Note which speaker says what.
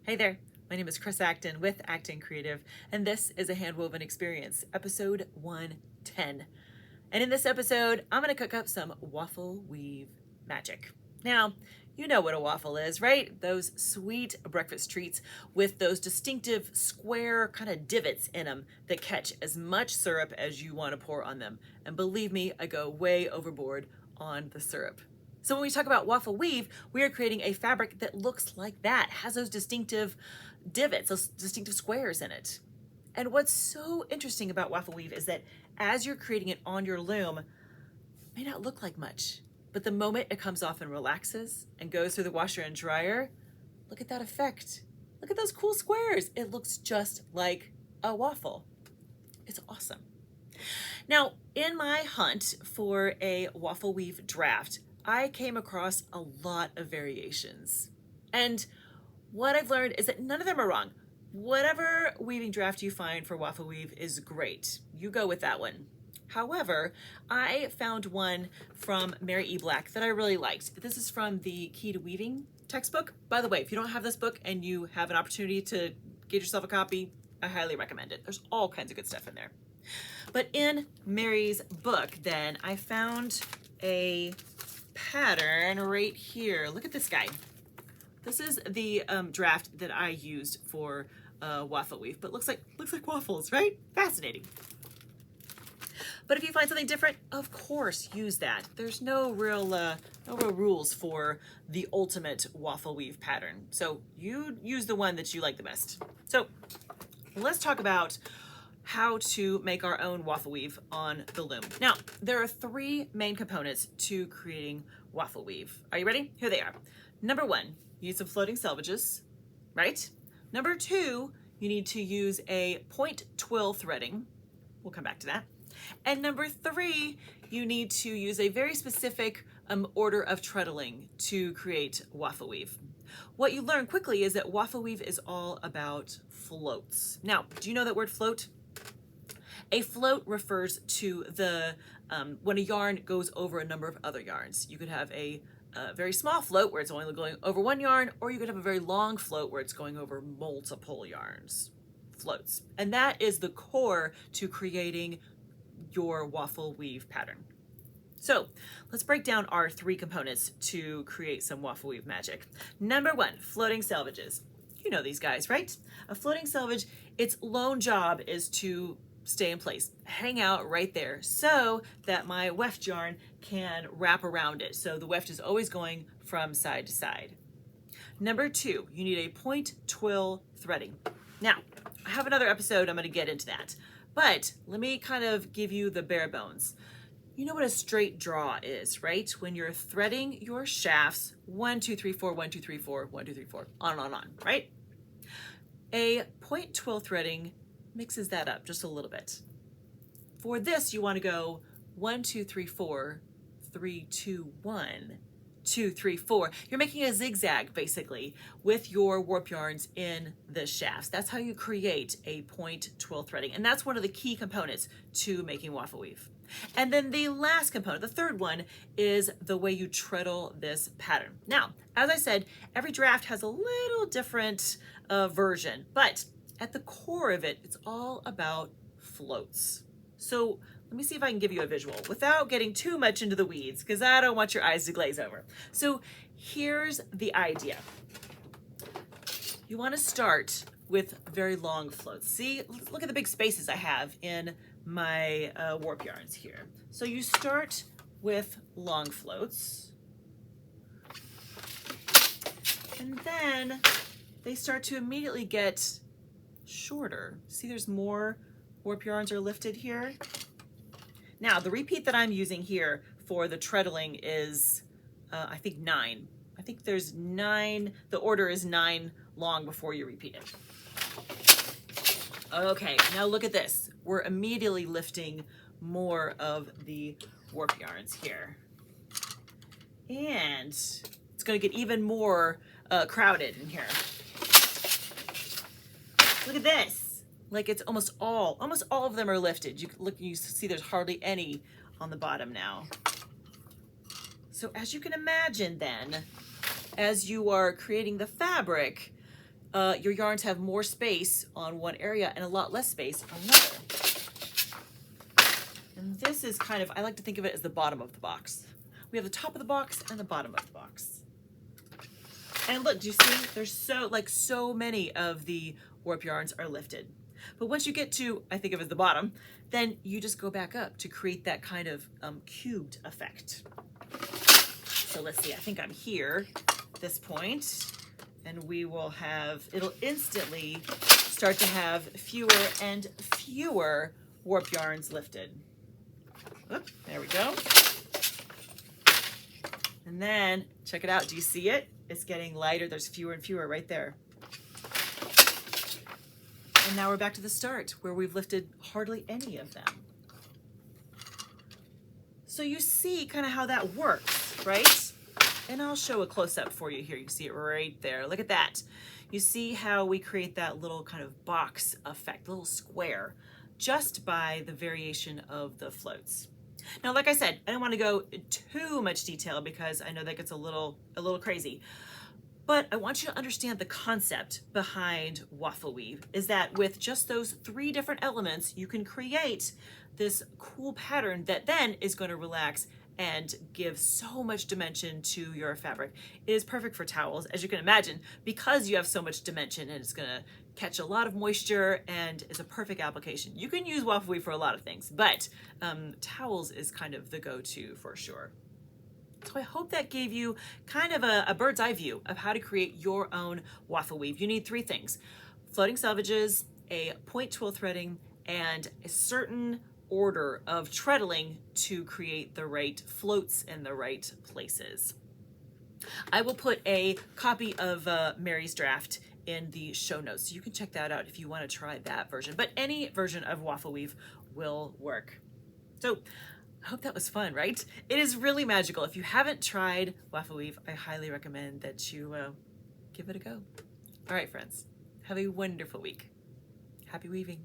Speaker 1: Hey there, my name is Chris Acton with Acton Creative, and this is a Handwoven Experience, episode 110. And in this episode, I'm going to cook up some waffle weave magic. Now, you know what a waffle is, right? Those sweet breakfast treats with those distinctive square kind of divots in them that catch as much syrup as you want to pour on them. And believe me, I go way overboard on the syrup. So when we talk about waffle weave, we are creating a fabric that looks like that, has those distinctive divots, those distinctive squares in it. And what's so interesting about waffle weave is that as you're creating it on your loom, it may not look like much, but the moment it comes off and relaxes and goes through the washer and dryer, look at that effect. Look at those cool squares. It looks just like a waffle. It's awesome. Now, in my hunt for a waffle weave draft, I came across a lot of variations. And what I've learned is that none of them are wrong. Whatever weaving draft you find for waffle weave is great. You go with that one. However, I found one from Mary E. Black that I really liked. This is from the Key to Weaving textbook. By the way, if you don't have this book and you have an opportunity to get yourself a copy, I highly recommend it. There's all kinds of good stuff in there. But in Mary's book, then, I found a pattern right here. Look at this guy. This is the draft that I used for waffle weave, but looks like waffles, right? Fascinating. But if you find something different, of course, use that. There's no real rules for the ultimate waffle weave pattern. So you use the one that you like the best. So let's talk about how to make our own waffle weave on the loom. Now, there are three main components to creating waffle weave. Are you ready? Here they are. Number one, you need some floating salvages, right? Number two, you need to use a point twill threading. We'll come back to that. And number three, you need to use a very specific order of treadling to create waffle weave. What you learn quickly is that waffle weave is all about floats. Now, do you know that word float? A float refers to the when a yarn goes over a number of other yarns. You could have a very small float where it's only going over one yarn, or you could have a very long float where it's going over multiple yarns. Floats. And that is the core to creating your waffle weave pattern. So let's break down our three components to create some waffle weave magic. Number one, floating salvages. You know these guys, right? A floating salvage, its lone job is to stay in place, hang out right there so that my weft yarn can wrap around it. So the weft is always going from side to side. Number two, you need a point twill threading. Now, I have another episode, I'm going to get into that, but let me kind of give you the bare bones. You know what a straight draw is, right? When you're threading your shafts, 1, 2, 3, 4, 1, 2, 3, 4, 1, 2, 3, 4, on and on, right? A point twill threading mixes that up just a little bit. For this, you want to go 1, 2, 3, 4, 3, 2, 1, 2, 3, 4. You're making a zigzag basically with your warp yarns in the shafts. That's how you create a point twill threading. And that's one of the key components to making waffle weave. And then the last component, the third one, is the way you treadle this pattern. Now, as I said, every draft has a little different version, but at the core of it, it's all about floats. So let me see if I can give you a visual without getting too much into the weeds, because I don't want your eyes to glaze over. So here's the idea. You want to start with very long floats. See, look at the big spaces I have in my warp yarns here. So you start with long floats, and then they start to immediately get shorter. See, there's more warp yarns are lifted here. Now, the repeat that I'm using here for the treadling is, I think 9. I think there's 9, the order is 9 long before you repeat it. Okay, now look at this. We're immediately lifting more of the warp yarns here. And it's gonna get even more crowded in here. Look at this. Like it's almost all of them are lifted. You see there's hardly any on the bottom now. So as you can imagine then, as you are creating the fabric, your yarns have more space on one area and a lot less space on another. And this is kind of, I like to think of it as the bottom of the box. We have the top of the box and the bottom of the box. And look, do you see? There's so many of the warp yarns are lifted. But once you get to, I think of it as the bottom, then you just go back up to create that kind of cubed effect. So let's see, I think I'm here at this point, and we will have, it'll instantly start to have fewer and fewer warp yarns lifted. Oop, there we go. And then, check it out, do you see it? It's getting lighter, there's fewer and fewer right there. And now we're back to the start, where we've lifted hardly any of them. So you see kind of how that works, right? And I'll show a close-up for you here. You can see it right there. Look at that. You see how we create that little kind of box effect, little square, just by the variation of the floats. Now, like I said, I don't want to go too much detail because I know that gets a little crazy. But I want you to understand the concept behind waffle weave is that with just those 3 different elements, you can create this cool pattern that then is going to relax and give so much dimension to your fabric. It is perfect for towels, as you can imagine, because you have so much dimension and it's going to catch a lot of moisture and is a perfect application. You can use waffle weave for a lot of things, but towels is kind of the go-to for sure. So I hope that gave you kind of a bird's eye view of how to create your own waffle weave. You need 3 things: floating salvages, a point twill threading, and a certain order of treadling to create the right floats in the right places. I will put a copy of Mary's draft in the show notes, so you can check that out if you want to try that version. But any version of waffle weave will work. So I hope that was fun, right? It is really magical. If you haven't tried waffle weave, I highly recommend that you give it a go. All right, friends, have a wonderful week. Happy weaving.